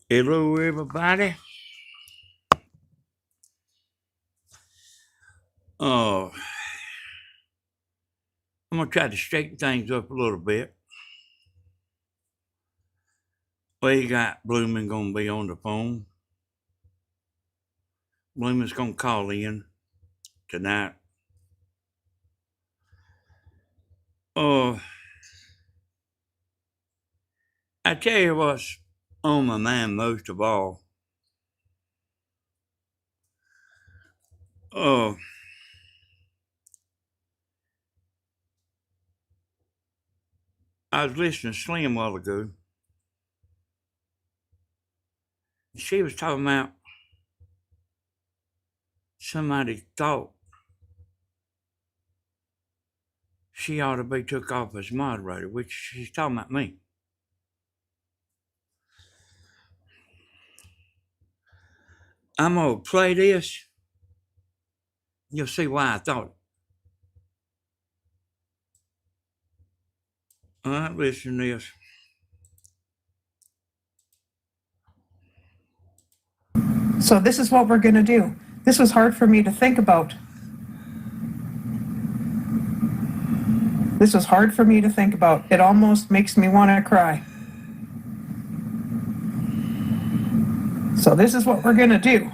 Hello, everybody. Oh, I'm gonna try to straighten things up a little bit. We got Bloomin' gonna be on the phone. Bloomin's gonna call in tonight. Oh, I tell you what's on my mind most of all. Oh, I was listening to Slim a while ago. She was talking about somebody thought she ought to be took off as moderator, which she's talking about me. I'm gonna play this. You'll see why I thought it. All right, listen to this. So this is what we're going to do. This was hard for me to think about. This was hard for me to think about. It almost makes me want to cry. So this is what we're going to do.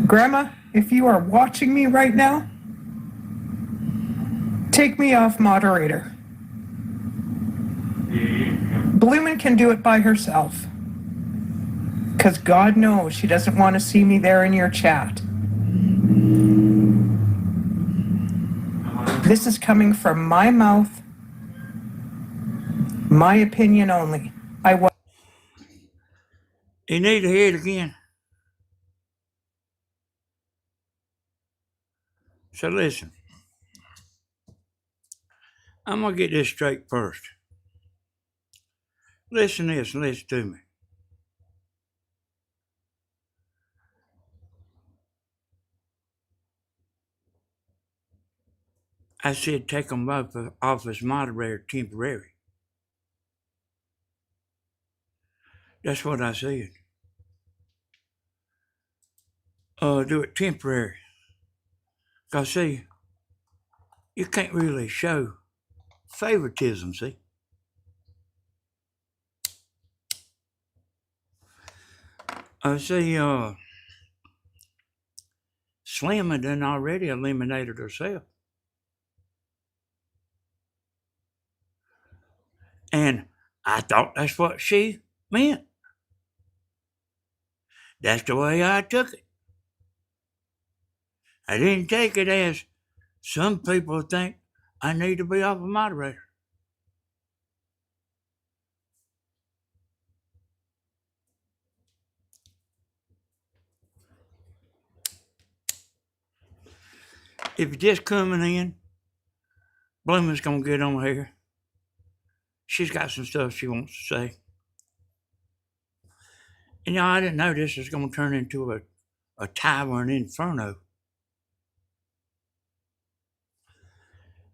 Grandma, if you are watching me right now, take me off moderator. Bloomin' can do it by herself. Because God knows she doesn't want to see me there in your chat. This is coming from my mouth, my opinion only. You need to hear it again. So listen. I'm gonna get this straight first. Listen to this and listen to me. I said take them both off as moderator temporary. That's what I said. Do it temporary. Cause see, you can't really show favoritism, see? Slim had done already eliminated herself. And I thought that's what she meant. That's the way I took it. I didn't take it as some people think I need to be off a moderator. If you're just coming in, Bloomin's gonna get on here. She's got some stuff she wants to say. And I didn't know this was gonna turn into a tavern inferno.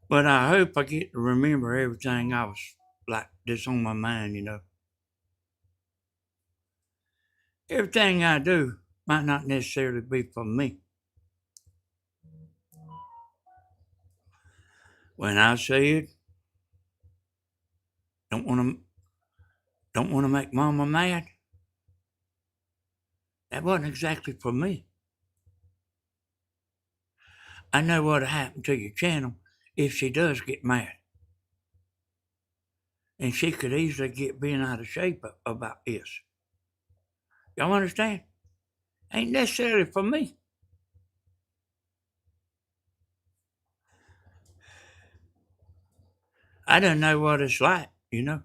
But I hope I get to remember everything I was like that's on my mind. Everything I do might not necessarily be for me. When I said don't want to make Mama mad, that wasn't exactly for me. I know what'll happen to your channel if she does get mad. And she could easily get bent out of shape about this. Y'all understand? Ain't necessarily for me. I don't know what it's like. And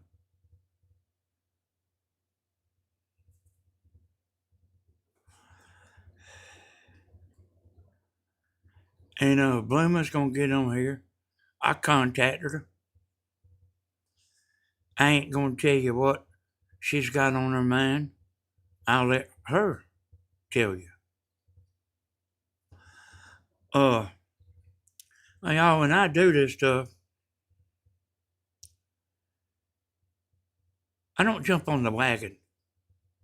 Bloomer's gonna get on here. I contacted her. I ain't gonna tell you what she's got on her mind. I'll let her tell you. Y'all, when I do this stuff, I don't jump on the wagon.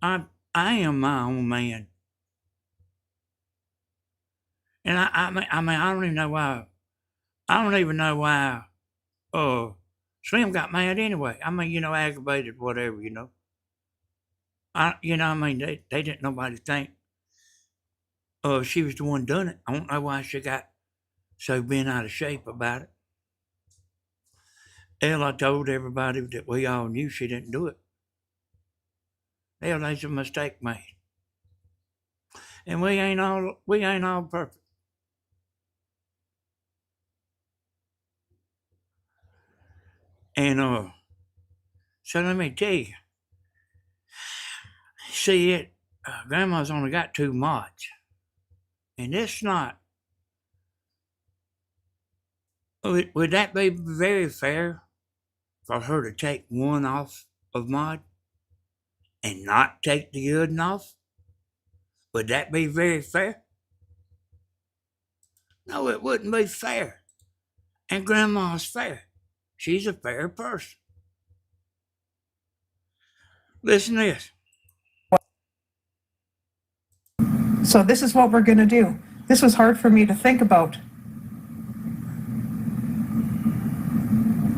I am my own man. And I don't even know why. I don't even know why Slim got mad anyway. Aggravated, whatever. They didn't nobody think she was the one done it. I don't know why she got so bent out of shape about it. Hell, I told everybody that we all knew she didn't do it. Hell, there's a mistake made. And we ain't all perfect. And so let me tell you, see Grandma's only got 2 mods. And it's not. Would that be very fair for her to take one off of mod and not take the other off? Would that be very fair? No, it wouldn't be fair. And Grandma's fair. She's a fair person. Listen to this. So this is what we're going to do. This was hard for me to think about.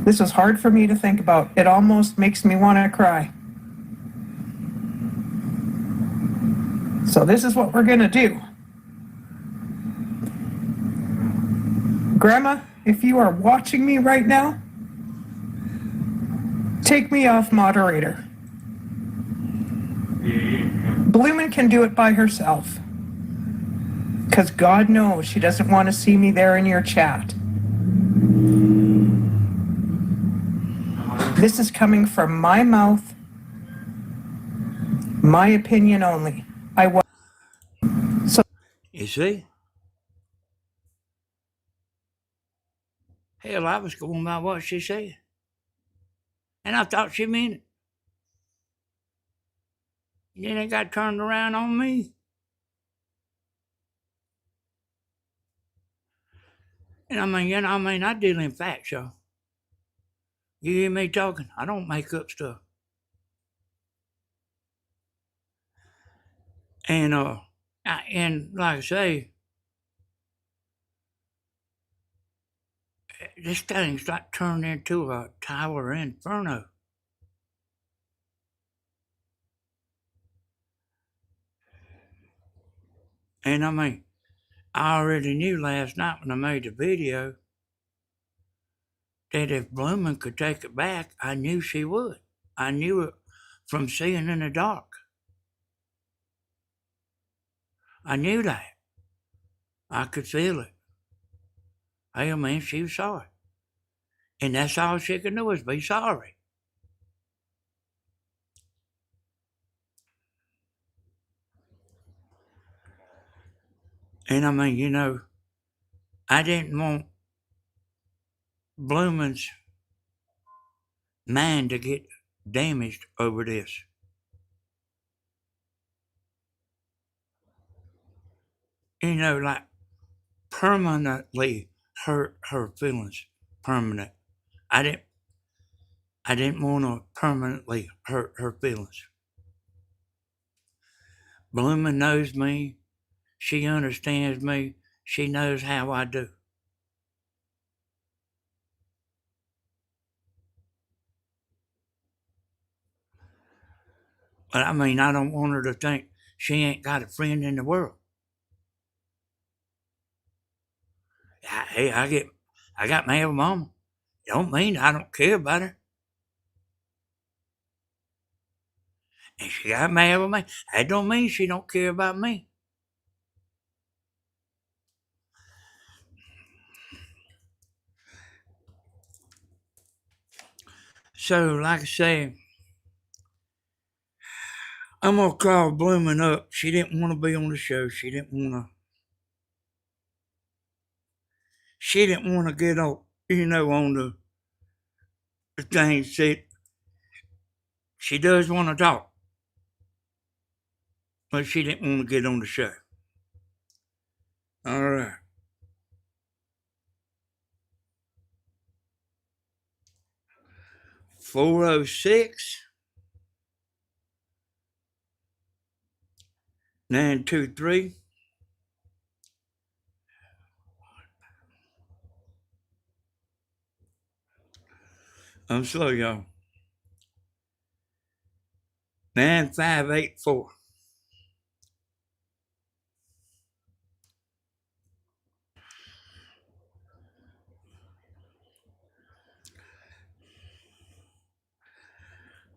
This was hard for me to think about. It almost makes me want to cry. So this is what we're going to do. Grandma, if you are watching me right now, take me off moderator. Bloomin' can do it by herself. Because God knows she doesn't want to see me there in your chat. This is coming from my mouth, my opinion only. You see? Hell, I was going by what she said. And I thought she meant it. And then it got turned around on me. And I deal in facts, y'all. You hear me talking? I don't make up stuff. And like I say, this thing's like turned into a tower inferno. And I already knew last night when I made the video that if Bloomin' could take it back, I knew she would. I knew it from seeing in the dark. I knew that. I could feel it. Hell, man, she was sorry. And that's all she could do is be sorry. And I didn't want Bloomin's mind to get damaged over this. Like permanently hurt her feelings. Permanent. I didn't want to permanently hurt her feelings. Bloomin' knows me. She understands me. She knows how I do. But I don't want her to think she ain't got a friend in the world. Hey, I got mad with Mama. Don't mean I don't care about her. And she got mad with me. That don't mean she don't care about me. So, like I say, I'm gonna call Bloomin' up. She didn't want to be on the show. She didn't want to get on, on the thing. She does want to talk, but she didn't want to get on the show. All right. $406 923. I'm slow, y'all. 9584.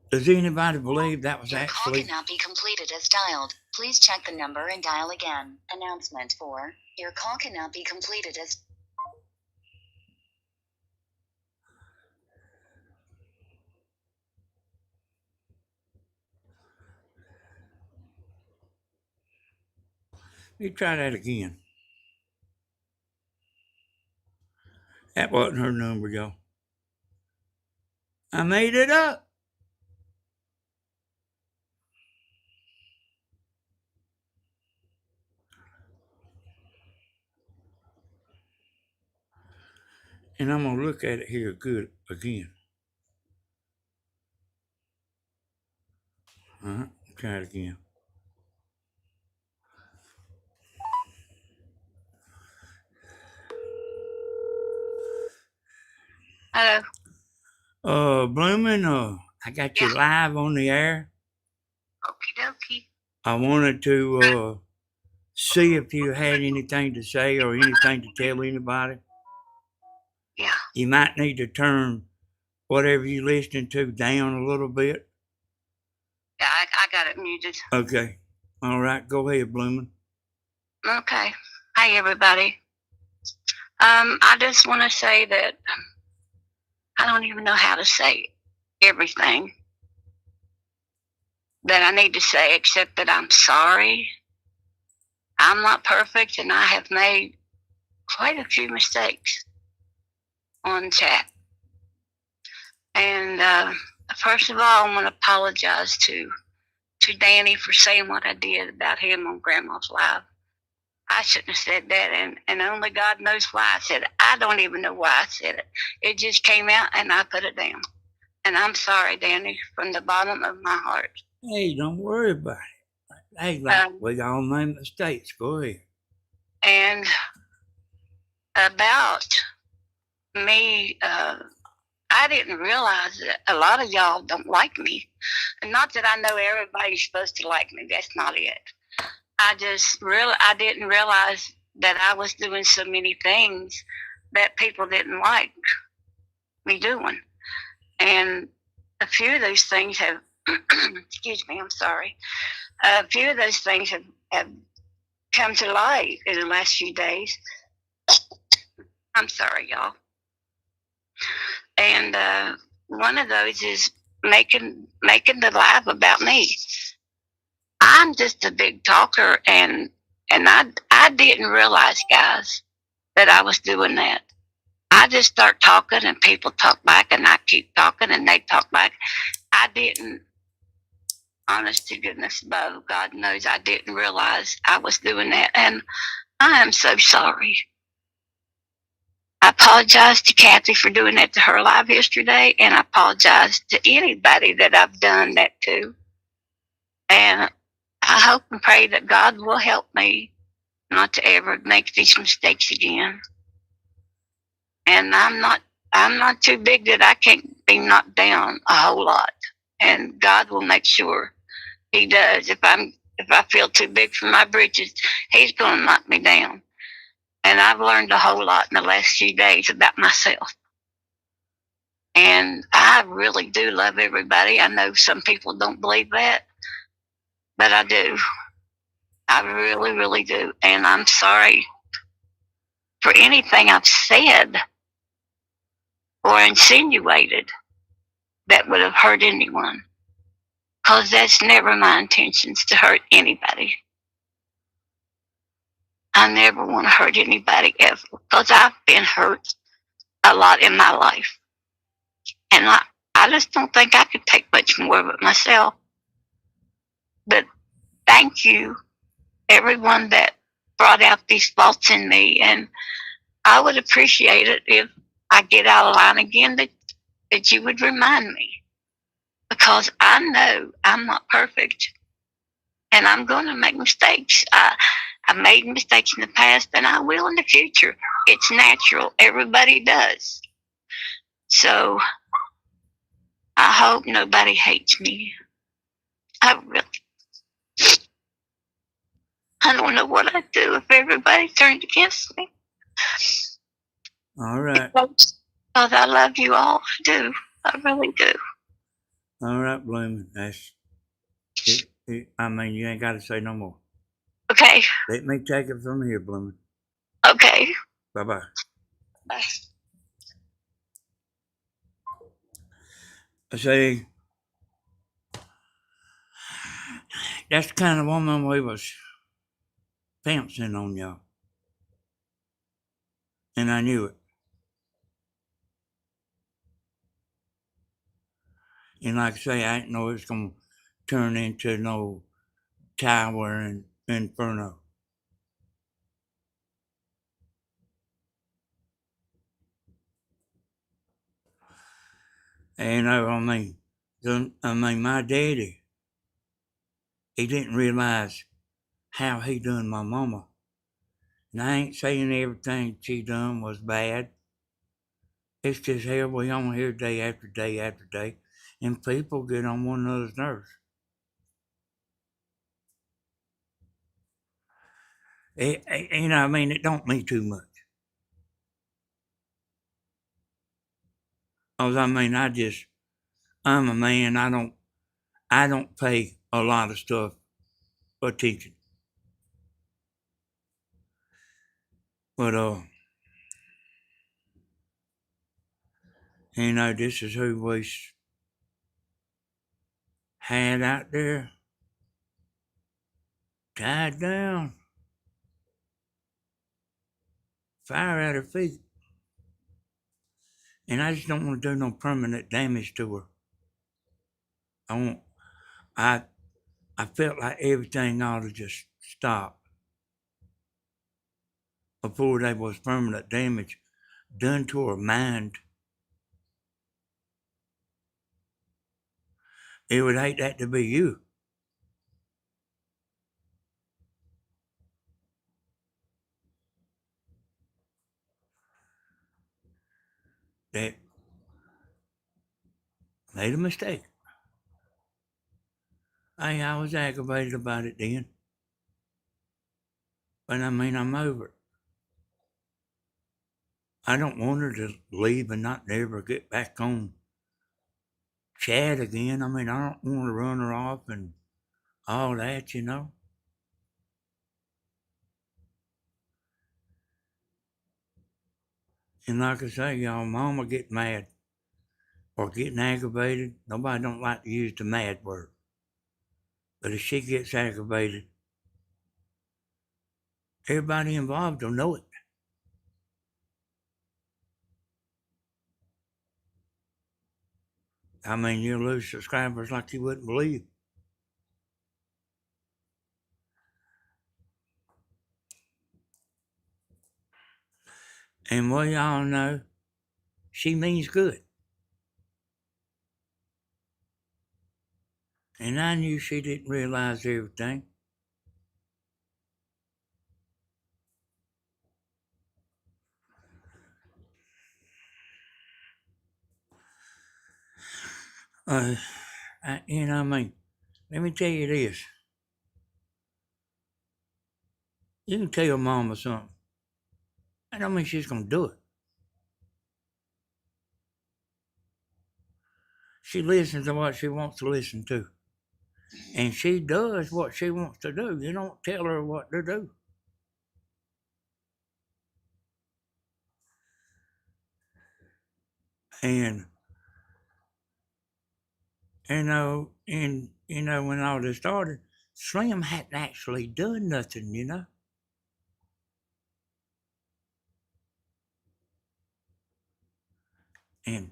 Does anybody believe that was Your call actually? cannot be completed as dialed. Please check the number and dial again. Announcement 4. Your call cannot be completed as... Let me try that again. That wasn't her number, y'all. I made it up. And I'm going to look at it here good again. Try it again. Hello. Bloomin', I got you live on the air. Okie dokie. I wanted to see if you had anything to say or anything to tell anybody. Yeah. You might need to turn whatever you're listening to down a little bit. Yeah, I got it muted. Okay. All right. Go ahead, Bloomin'. Okay. Hi, everybody. I just want to say that I don't even know how to say everything that I need to say, except that I'm sorry. I'm not perfect, and I have made quite a few mistakes on chat. And first of all, I want to apologize to Danny for saying what I did about him on Grandma's Live. I shouldn't have said that, and only God knows why I said it. I don't even know why I said it. It just came out, and I put it down. And I'm sorry, Danny, from the bottom of my heart. Hey, don't worry about it. Hey, we all made mistakes. Go ahead. And about me, I didn't realize that a lot of y'all don't like me. And not that I know everybody's supposed to like me. That's not it. I didn't realize that I was doing so many things that people didn't like me doing. And a few of those things have, excuse me, I'm sorry. A few of those things have come to light in the last few days. I'm sorry, y'all. And one of those is making the live about me. I'm just a big talker, and I didn't realize, guys, that I was doing that. I just start talking, and people talk back, and I keep talking, and they talk back. I didn't, honest to goodness above, God knows, I didn't realize I was doing that, and I am so sorry. I apologize to Kathy for doing that to her live yesterday, and I apologize to anybody that I've done that to. And I hope and pray that God will help me not to ever make these mistakes again. And I'm not too big that I can't be knocked down a whole lot. And God will make sure He does. If I feel too big for my britches, He's going to knock me down. And I've learned a whole lot in the last few days about myself. And I really do love everybody. I know some people don't believe that, but I do. I really, really do. And I'm sorry for anything I've said or insinuated that would have hurt anyone, because that's never my intentions, to hurt anybody. I never want to hurt anybody ever, because I've been hurt a lot in my life. And I just don't think I could take much more of it myself. But thank you, everyone that brought out these faults in me. And I would appreciate it if I get out of line again, that you would remind me. Because I know I'm not perfect. and I'm going to make mistakes. I made mistakes in the past, and I will in the future. It's natural. Everybody does. So I hope nobody hates me. I don't know what I'd do if everybody turned against me. All right. Because I love you all. I do. I really do. All right, Blooming. That's it. I mean, you ain't got to say no more. Okay. Let me take it from here, Blooming. Okay. Bye-bye. Bye. I say, that's the kind of woman we was pouncing on, y'all. And I knew it. And like I say, I didn't know it was going to turn into no tower and inferno. And I mean, my daddy, he didn't realize how he done my mama. And I ain't saying everything she done was bad. It's just hell, we on here day after day after day, and people get on one another's nerves. I mean, it don't mean too much. Cause I mean, I'm a man. I don't pay a lot of stuff attention. But this is who we had out there, tied down, fire at her feet. And I just don't want to do no permanent damage to her. I felt like everything ought to just stop before there was permanent damage done to her mind. It would hate that to be you. That made a mistake. I was aggravated about it then. But I mean, I'm over it. I don't want her to leave and not never get back on chat again. I mean, I don't want to run her off and all that, And like I say, y'all, mama get mad or getting aggravated. Nobody don't like to use the mad word. But if she gets aggravated, everybody involved will know it. I mean, you'll lose subscribers like you wouldn't believe. And well, y'all know, she means good. And I knew she didn't realize everything. I mean, let me tell you this. You can tell mama something. I don't mean she's going to do it. She listens to what she wants to listen to. And she does what she wants to do. You don't tell her what to do. And, when all this started, Slim hadn't actually done nothing. And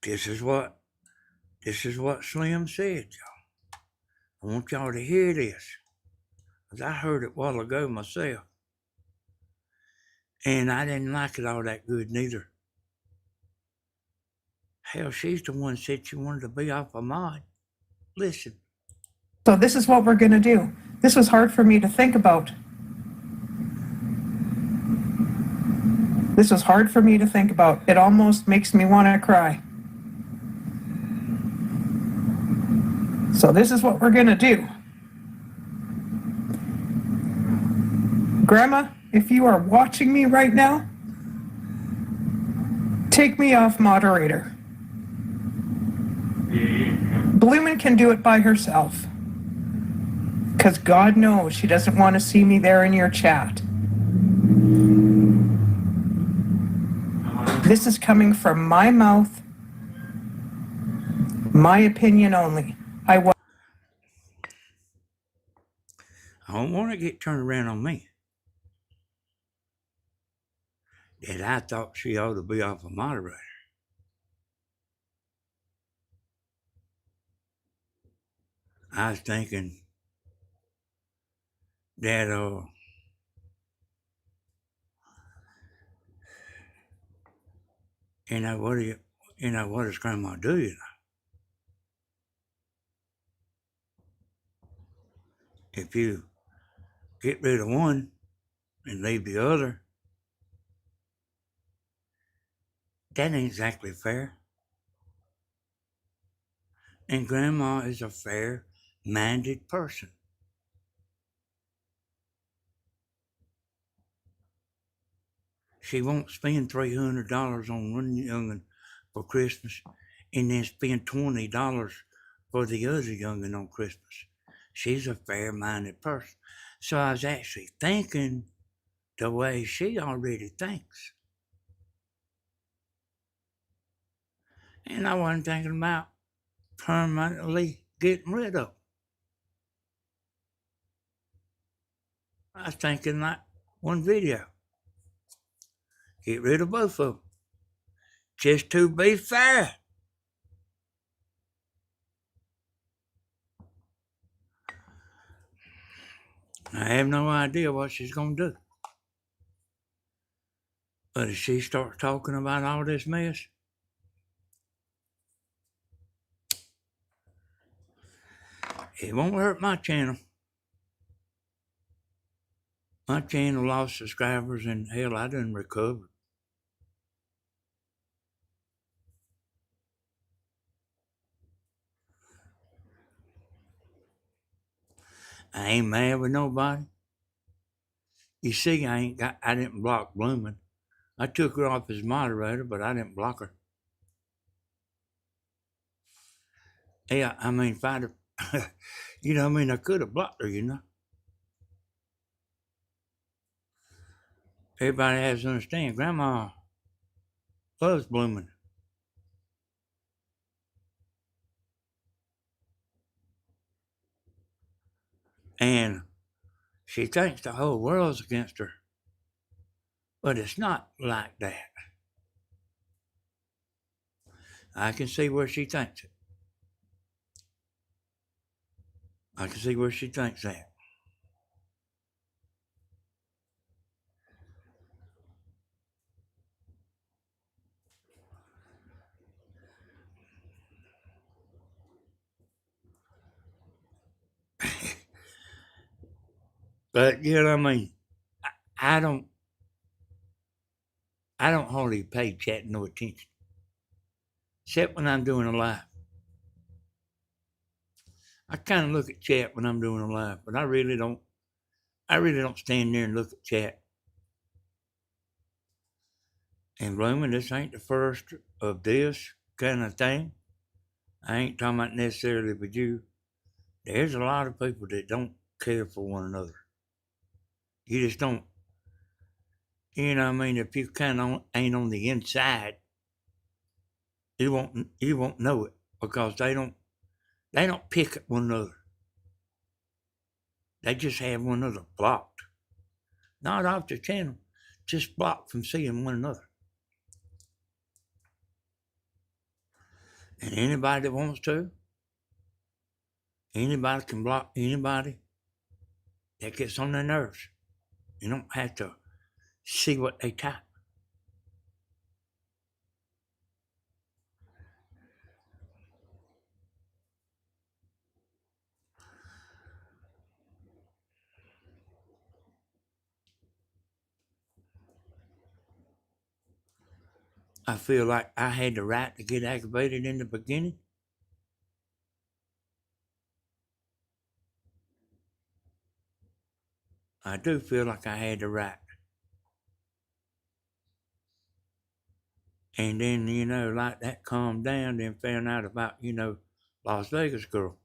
this is what Slim said, y'all. I want y'all to hear this. Because I heard it a while ago myself. And I didn't like it all that good neither. Hell, she's the one said she wanted to be off a mod. Listen, So this is what we're going to do. This was hard for me to think about. This was hard for me to think about. It almost makes me want to cry. So this is what we're going to do. Grandma, if you are watching me right now, take me off moderator. Bloomin' can do it by herself. Because God knows she doesn't want to see me there in your chat. This is coming from my mouth, my opinion only. I don't want to get turned around on me. That I thought she ought to be off a moderator. I was thinking that what does Grandma do? If you get rid of one and leave the other, that ain't exactly fair. And Grandma is a fair-minded person. She won't spend $300 on one young'un for Christmas and then spend $20 for the other young'un on Christmas. She's a fair-minded person. So I was actually thinking the way she already thinks. And I wasn't thinking about permanently getting rid of them. I was thinking like one video. Get rid of both of them. Just to be fair. I have no idea what she's going to do. But if she starts talking about all this mess, it won't hurt my channel. My channel lost subscribers and hell, I done recovered. I ain't mad with nobody. You see, I didn't block Bloomin'. I took her off as moderator, but I didn't block her. Yeah, I mean, if I'd have, I could have blocked her, Everybody has to understand, Grandma loves Bloomin'. And she thinks the whole world's against her. But it's not like that. I can see where she thinks it. I can see where she thinks that. But I don't hardly pay chat no attention. Except when I'm doing a live. I kind of look at chat when I'm doing a live, but I really don't stand there and look at chat. And Bloomin', this ain't the first of this kind of thing. I ain't talking about necessarily with you. There's a lot of people that don't care for one another. You just don't. If you kind of ain't on the inside, you won't know it because they don't pick at one another. They just have one another blocked. Not off the channel, just blocked from seeing one another. And anybody that wants to, anybody can block anybody that gets on their nerves. You don't have to see what they type. I feel like I had the right to get aggravated in the beginning. I do feel like I had the right. And then, like that calmed down, then found out about, Las Vegas girl.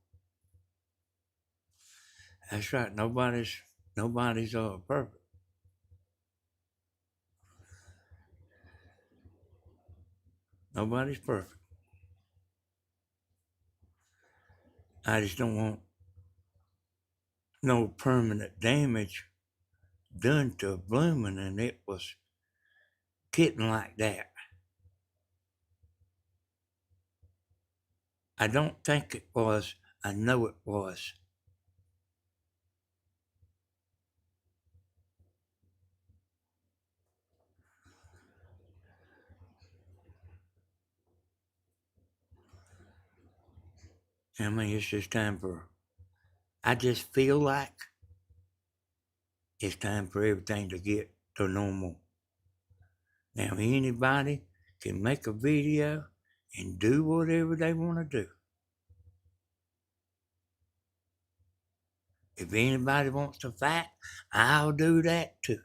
That's right, nobody's perfect. Nobody's perfect. I just don't want no permanent damage done to blooming, and it was getting like that. I don't think it was. I know it was. I mean, it's just time for. I just feel like it's time for everything to get to normal. Now, anybody can make a video and do whatever they want to do. If anybody wants to fight, I'll do that too.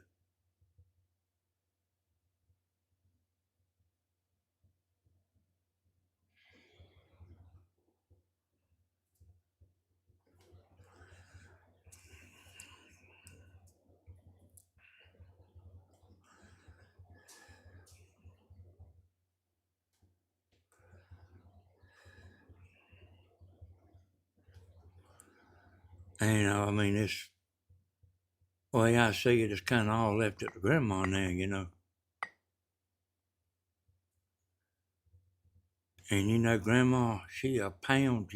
I mean, it's the way I see it, it's kind of all left at the grandma now. And grandma, she a pound.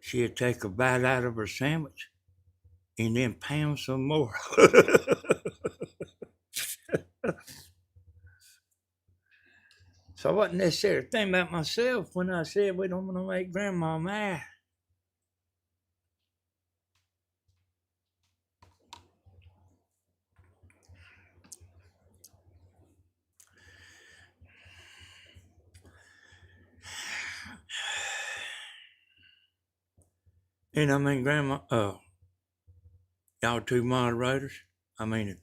She'd take a bite out of her sandwich and then pound some more. So I wasn't necessarily thinking about myself when I said we don't want to make grandma mad. And I mean, grandma, y'all two moderators, I mean,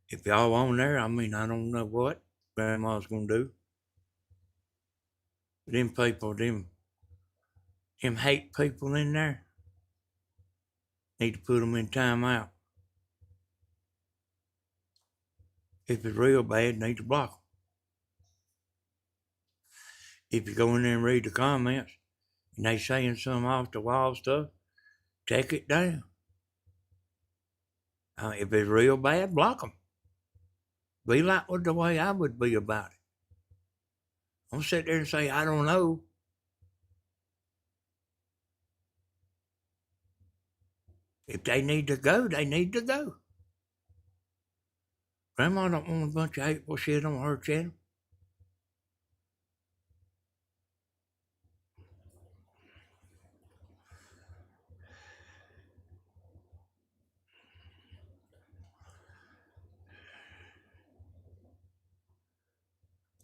if y'all on there, I mean, I don't know what grandma's gonna do. Them people, them hate people in there, need to put them in timeout. If it's real bad, need to block them. If you go in there and read the comments and they saying some off the wall stuff, take it down. If it's real bad, block them. Be like the way I would be about it. Don't sit there and say, I don't know. If they need to go, they need to go. Grandma don't want a bunch of hateful shit on her channel.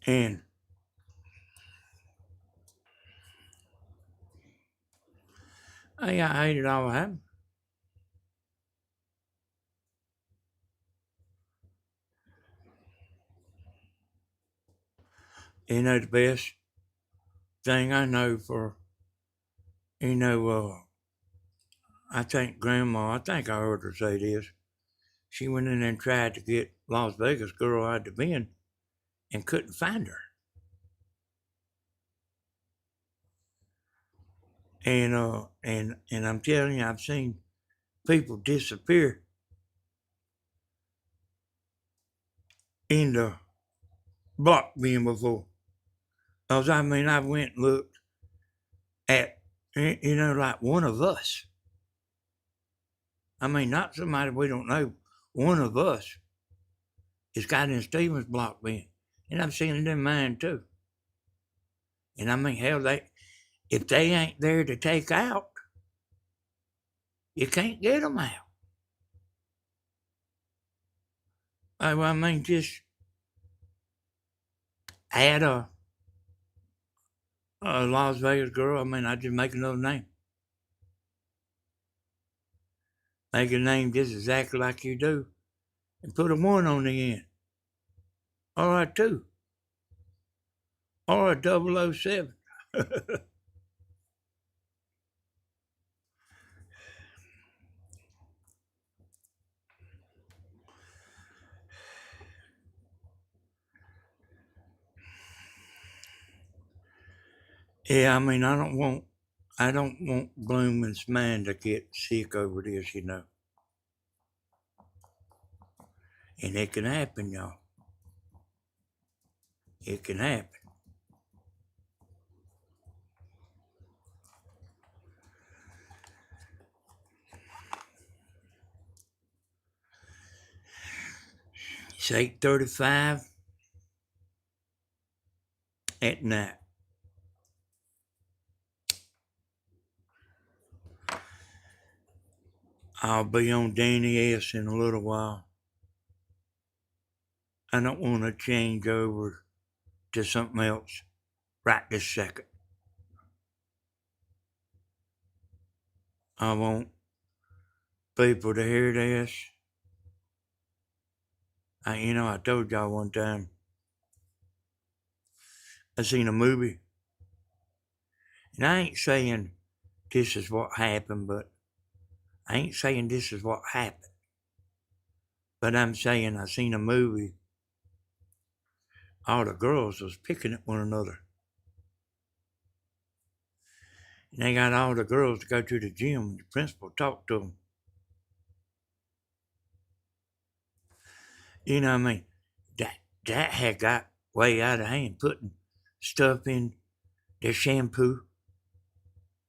And I hate it all happened. The best thing I know for, I think I think I heard her say this. She went in there and tried to get Las Vegas girl out of the bin and couldn't find her. And I'm telling you, I've seen people disappear in the block bin before. Cause I mean, I went and looked at, like one of us. I mean, not somebody we don't know. One of us is got in Stevens block bin, and I've seen it in mine too. And I mean, hell, if they ain't there to take out, you can't get them out. Well, I mean, just add a Las Vegas girl. I mean, I just make another name. Make a name just exactly like you do, and put a 1 on the end, or a 2, or a 007. Yeah, I mean, I don't want Blooming's man to get sick over this, you know. And it can happen, y'all. It can happen. It's 8:35 at night. I'll be on Danny S in a little while. I don't want to change over to something else right this second. I want people to hear this. I told y'all one time I seen a movie, and I ain't saying this is what happened, but I ain't saying this is what happened. But I'm saying I seen a movie. All the girls was picking at one another. And they got all the girls to go to the gym, and the principal talked to them. You know what I mean? That had got way out of hand, putting stuff in their shampoo,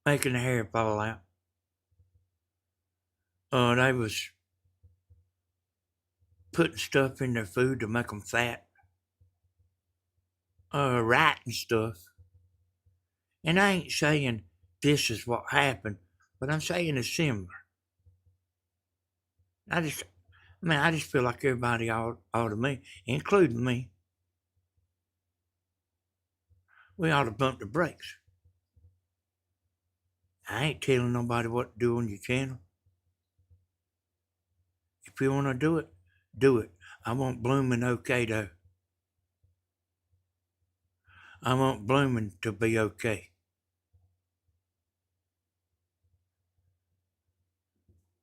making the hair fall out. They was putting stuff in their food to make them fat. Writing stuff. And I ain't saying this is what happened, but I'm saying it's similar. I just feel like everybody ought to me, including me, we ought to bump the brakes. I ain't telling nobody what to do on your channel. If you want to do it, do it. I want Blooming okay, though. I want Blooming to be okay.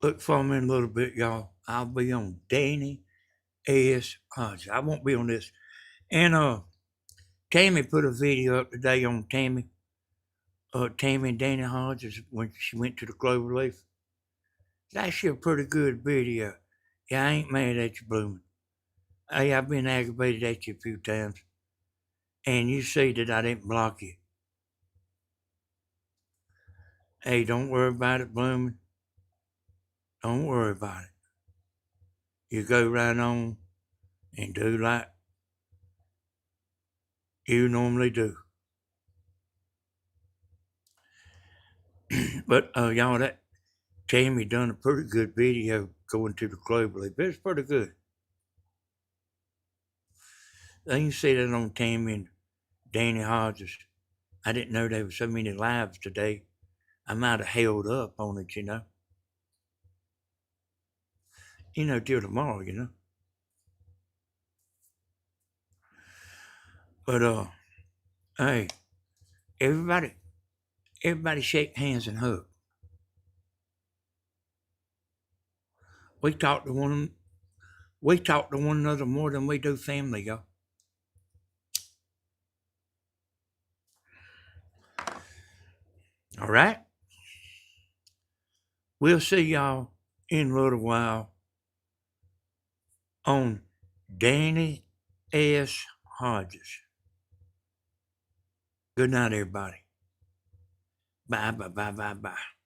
Look for me in a little bit, y'all. I'll be on Danny S. Hodges. I won't be on this. And Tammy put a video up today on Tammy and Danny Hodges when she went to the Cloverleaf. It's actually a pretty good video. Yeah, I ain't mad at you, Blooming. Hey, I've been aggravated at you a few times. And you see that I didn't block you. Hey, don't worry about it, Blooming. Don't worry about it. You go right on and do like you normally do. But y'all, that Tammy done a pretty good video going to the Cloverleaf. It's pretty good. You can see that on Tammy and Danny Hodges. I didn't know there were so many lives today. I might have held up on it, you know. Till tomorrow, you know. But hey, everybody shake hands and hug. We talk to one another more than we do family, y'all. All right? We'll see y'all in a little while on Danny S. Hodges. Good night, everybody. Bye, bye, bye, bye, bye.